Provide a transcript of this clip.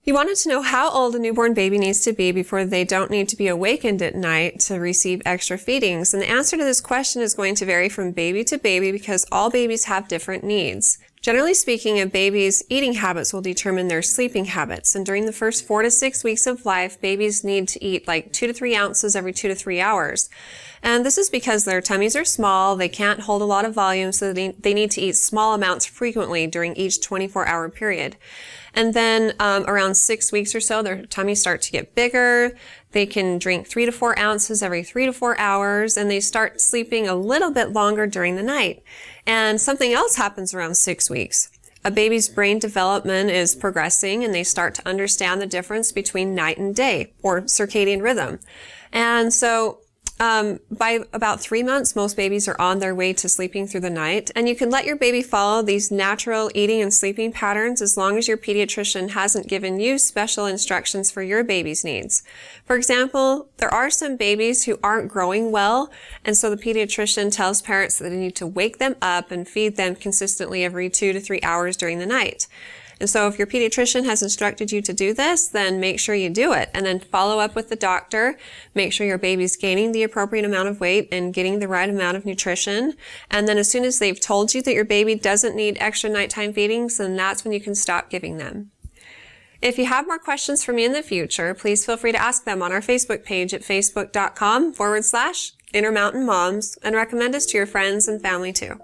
You wanted to know how old a newborn baby needs to be before they don't need to be awakened at night to receive extra feedings. And the answer to this question is going to vary from baby to baby because all babies have different needs. Generally speaking, a baby's eating habits will determine their sleeping habits. And during the first 4 to 6 weeks of life, babies need to eat like 2 to 3 ounces every 2 to 3 hours. And this is because their tummies are small, they can't hold a lot of volume, so they need to eat small amounts frequently during each 24-hour period. And then around 6 weeks or so, their tummies start to get bigger. They can drink 3 to 4 ounces every 3 to 4 hours, and they start sleeping a little bit longer during the night. And something else happens around 6 weeks. A baby's brain development is progressing, and they start to understand the difference between night and day, or circadian rhythm. And so by about 3 months, most babies are on their way to sleeping through the night. And you can let your baby follow these natural eating and sleeping patterns as long as your pediatrician hasn't given you special instructions for your baby's needs. For example, there are some babies who aren't growing well, and so the pediatrician tells parents that they need to wake them up and feed them consistently every 2 to 3 hours during the night. And so if your pediatrician has instructed you to do this, then make sure you do it. And then follow up with the doctor. Make sure your baby's gaining the appropriate amount of weight and getting the right amount of nutrition. And then as soon as they've told you that your baby doesn't need extra nighttime feedings, then that's when you can stop giving them. If you have more questions for me in the future, please feel free to ask them on our Facebook page at facebook.com/Intermountain Moms and recommend us to your friends and family too.